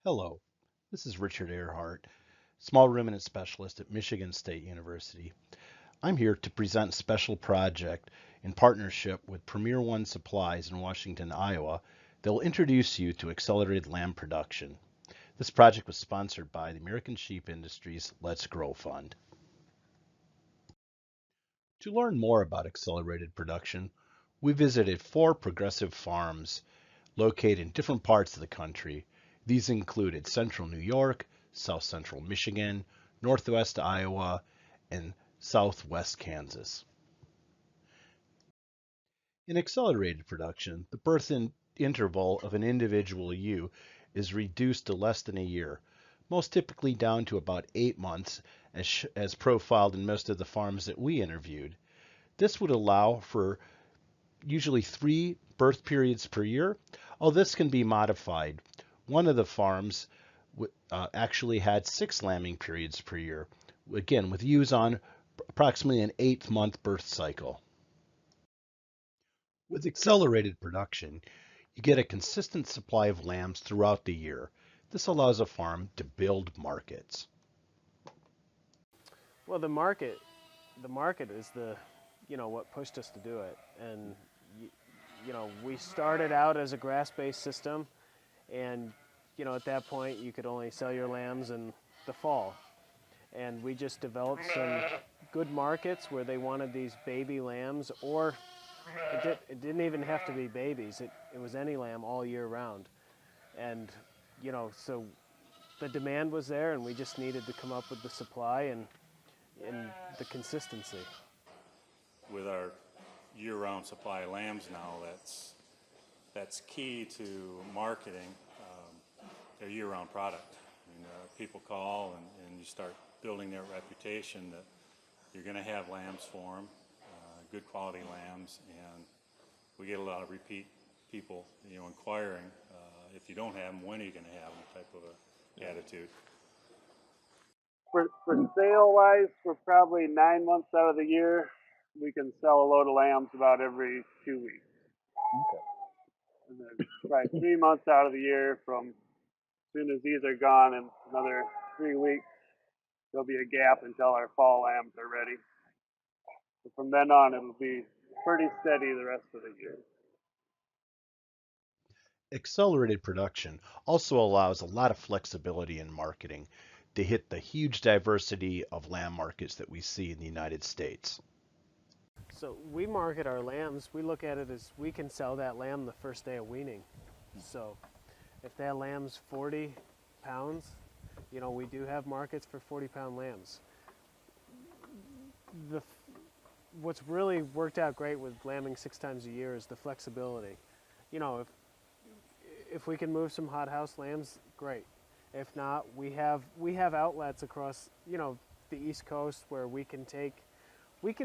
Hello, this is Richard Earhart, small ruminant specialist at Michigan State University. I'm here to present a special project in partnership with Premier One Supplies in Washington, Iowa that will introduce you to accelerated lamb production. This project was sponsored by the American Sheep Industry's Let's Grow Fund. To learn more about accelerated production, we visited 4 progressive farms located in different parts of the country. These included central New York, south central Michigan, northwest Iowa, and southwest Kansas. In accelerated production, the interval of an individual ewe is reduced to less than a year, most typically down to about 8 months, as profiled in most of the farms that we interviewed. This would allow for usually 3 birth periods per year, although this can be modified. One of the farms actually had 6 lambing periods per year, again with ewes on approximately an 8-month birth cycle. With accelerated production, you get a consistent supply of lambs throughout the year. This allows a farm to build markets. Well, the market is what pushed us to do it. And we started out as a grass-based system, and at that point you could only sell your lambs in the fall. And we just developed some good markets where they wanted these baby lambs, or it didn't even have to be babies. It was any lamb all year round. And so the demand was there, and we just needed to come up with the supply and the consistency. With our year-round supply of lambs now, that's key to marketing their year-round product. People call and you start building their reputation that you're going to have lambs for them, good quality lambs, and we get a lot of repeat people, inquiring if you don't have them, when are you going to have them, type of a attitude. For sale wise, we're probably 9 months out of the year. We can sell a load of lambs about every 2 weeks. Okay. And then probably 3 months out of the year, from as soon as these are gone in another 3 weeks, there'll be a gap until our fall lambs are ready. So from then on, it'll be pretty steady the rest of the year. Accelerated production also allows a lot of flexibility in marketing to hit the huge diversity of lamb markets that we see in the United States. So we market our lambs. We look at it as we can sell that lamb the first day of weaning. So if that lamb's 40 pounds, we do have markets for 40-pound lambs. What's really worked out great with lambing 6 times a year is the flexibility. If we can move some hothouse lambs, great. If not, we have outlets across the East Coast where we can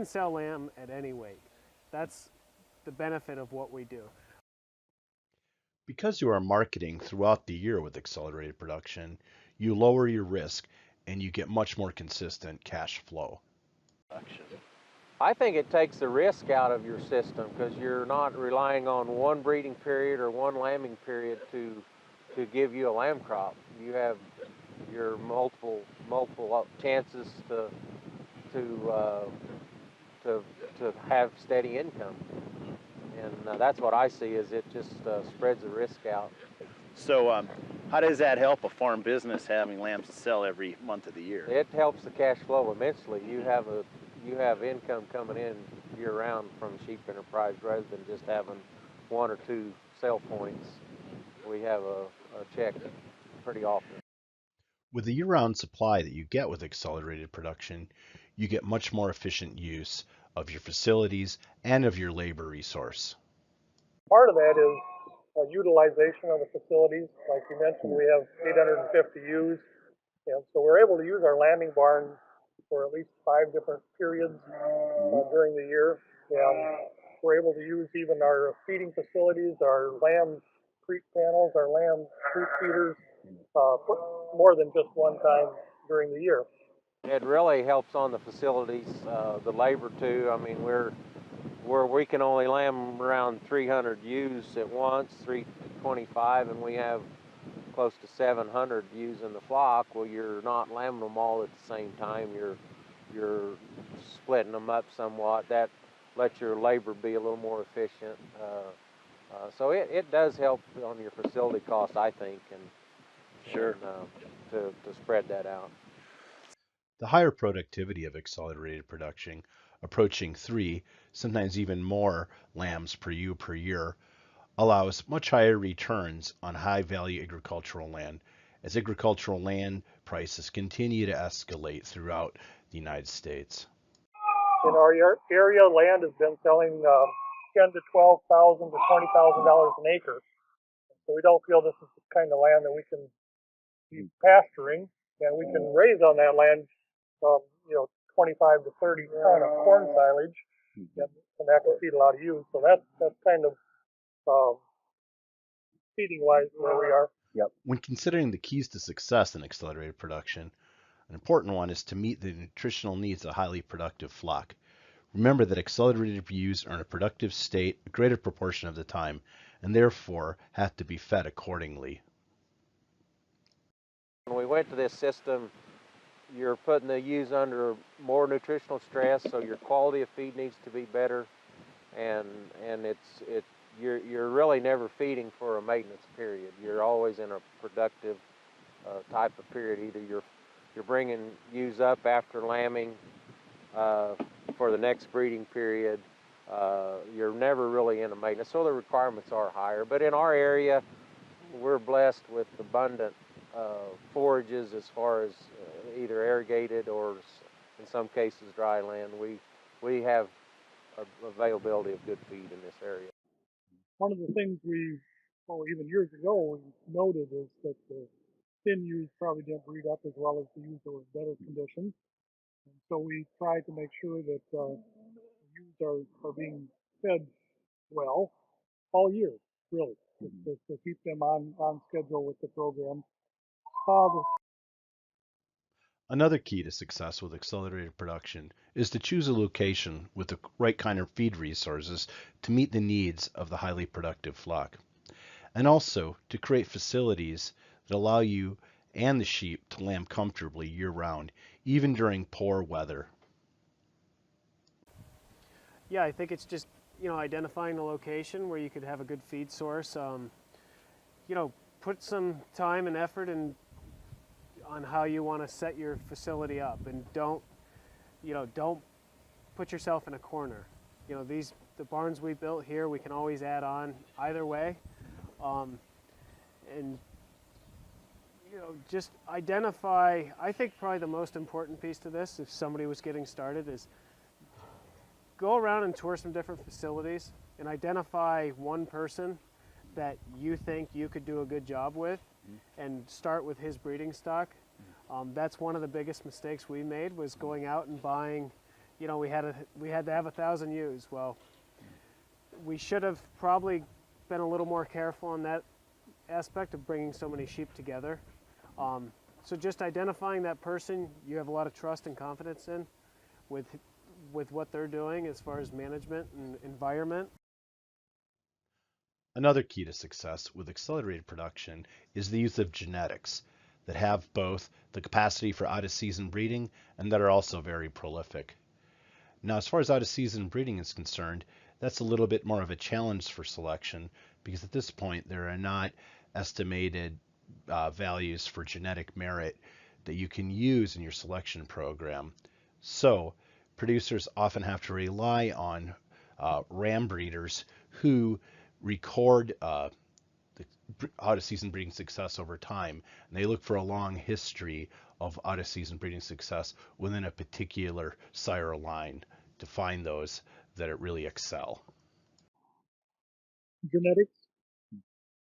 sell lamb at any weight. That's the benefit of what we do. Because you are marketing throughout the year with accelerated production, you lower your risk and you get much more consistent cash flow. I think it takes the risk out of your system because you're not relying on one breeding period or one lambing period to give you a lamb crop. You have your multiple chances to have steady income, and that's what I see. Is it just spreads the risk out. So how does that help a farm business having lambs to sell every month of the year? It helps the cash flow immensely. You have income coming in year-round from sheep enterprise rather than just having 1 or 2 sell points. We have a check pretty often. With the year-round supply that you get with accelerated production, you get much more efficient use of your facilities and of your labor resource. Part of that is utilization of the facilities. Like you mentioned, we have 850 ewes, and so we're able to use our lambing barn for at least 5 different periods during the year. And we're able to use even our feeding facilities, our lamb treat panels, our lamb treat feeders, more than just one time during the year. It really helps on the facilities, the labor too. I mean, we can only lamb around 300 ewes at once, 325, and we have close to 700 ewes in the flock. Well, you're not lambing them all at the same time. You're splitting them up somewhat. That lets your labor be a little more efficient. So it does help on your facility cost, I think, and Sure. to spread that out. The higher productivity of accelerated production, approaching 3, sometimes even more lambs per ewe per year, allows much higher returns on high-value agricultural land as agricultural land prices continue to escalate throughout the United States. In our area, land has been selling $10,000 to $12,000 to $20,000 an acre. So we don't feel this is the kind of land that we can be pasturing, and we can raise on that land, 25 to 30 ton of corn silage, and that can feed a lot of ewes. So that's kind of feeding wise where we are. Yep. When considering the keys to success in accelerated production, an important one is to meet the nutritional needs of a highly productive flock. Remember that accelerated ewes are in a productive state a greater proportion of the time, and therefore have to be fed accordingly. When we went to this system, you're putting the ewes under more nutritional stress, so your quality of feed needs to be better, and you're really never feeding for a maintenance period. You're always in a productive type of period. Either you're bringing ewes up after lambing for the next breeding period. You're never really in a maintenance, so the requirements are higher. But in our area, we're blessed with abundant forages as far as either irrigated or, in some cases, dry land. We have availability of good feed in this area. One of the things even years ago, we noted is that the thin ewes probably didn't breed up as well as the ewes that were in better condition. And so we try to make sure that the ewes are being fed well all year, really, to keep them on schedule with the program. Another key to success with accelerated production is to choose a location with the right kind of feed resources to meet the needs of the highly productive flock, and also to create facilities that allow you and the sheep to lamb comfortably year-round, even during poor weather. Yeah, I think it's just, identifying the location where you could have a good feed source. Put some time and effort on how you want to set your facility up, and don't put yourself in a corner. The barns we built here, we can always add on either way, and just identify. I think probably the most important piece to this, if somebody was getting started, is go around and tour some different facilities and identify one person that you think you could do a good job with, and start with his breeding stock. That's one of the biggest mistakes we made, was going out and buying. We had to have 1,000 ewes. Well, we should have probably been a little more careful on that aspect of bringing so many sheep together. So just identifying that person you have a lot of trust and confidence in, with what they're doing as far as management and environment. Another key to success with accelerated production is the use of genetics that have both the capacity for out-of-season breeding and that are also very prolific. Now, as far as out-of-season breeding is concerned, that's a little bit more of a challenge for selection, because at this point there are not estimated values for genetic merit that you can use in your selection program. So producers often have to rely on ram breeders who record the out-of-season breeding success over time, and they look for a long history of out-of-season breeding success within a particular sire line to find those that really excel. Genetics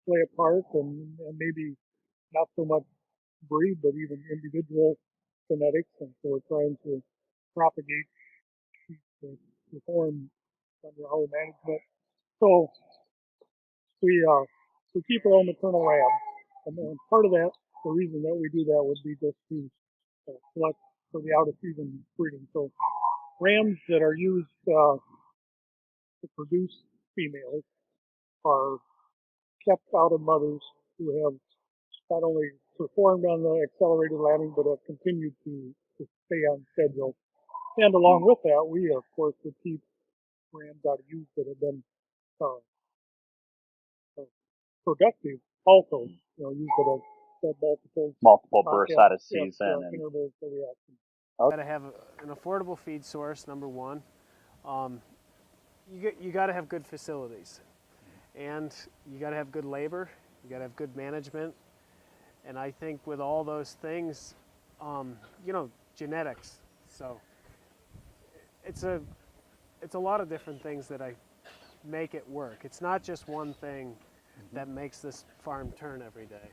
play a part, and maybe not so much breed, but even individual genetics, and so we're trying to propagate sheep to perform under our management. So we keep our own maternal lambs, and then part of that, the reason that we do that would be just to select for the out-of-season breeding. So rams that are used to produce females are kept out of mothers who have not only performed on the accelerated lambing, but have continued to stay on schedule. And along with that, we, of course, would keep rams out of use that have been uh, productive also, used at multiple births out of season. Intervals that we have. Got to have an affordable feed source, number one. You got to have good facilities, and you got to have good labor. You got to have good management, and I think with all those things, genetics. So it's a lot of different things that I make it work. It's not just one thing that makes this farm turn every day.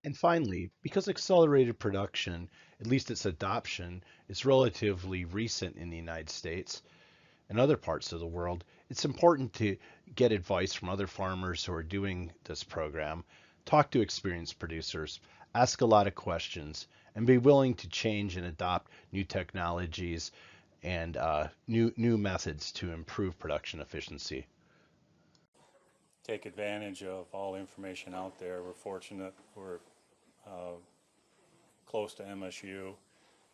And finally, because accelerated production, at least its adoption, is relatively recent in the United States and other parts of the world, it's important to get advice from other farmers who are doing this program, talk to experienced producers, ask a lot of questions, and be willing to change and adopt new technologies and new methods to improve production efficiency. Take advantage of all the information out there. We're fortunate we're close to MSU,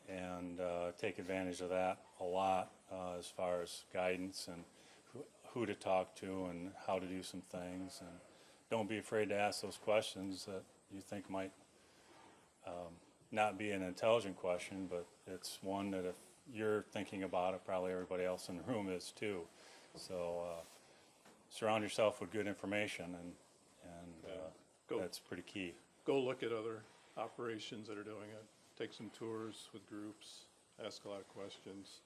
and take advantage of that a lot as far as guidance and who to talk to and how to do some things. And don't be afraid to ask those questions that you think might not be an intelligent question, but it's one that if you're thinking about it, probably everybody else in the room is too. So surround yourself with good information, and that's pretty key. Go look at other operations that are doing it. Take some tours with groups. Ask a lot of questions.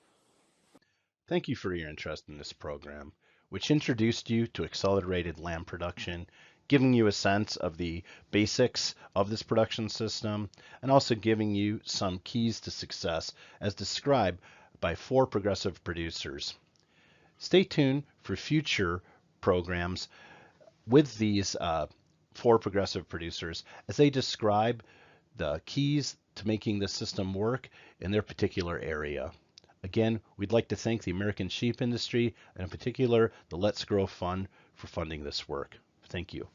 Thank you for your interest in this program, which introduced you to accelerated lamb production, giving you a sense of the basics of this production system, and also giving you some keys to success as described by 4 progressive producers. Stay tuned for future programs with these 4 progressive producers as they describe the keys to making the system work in their particular area. Again, we'd like to thank the American sheep industry, and in particular the Let's Grow Fund, for funding this work. Thank you.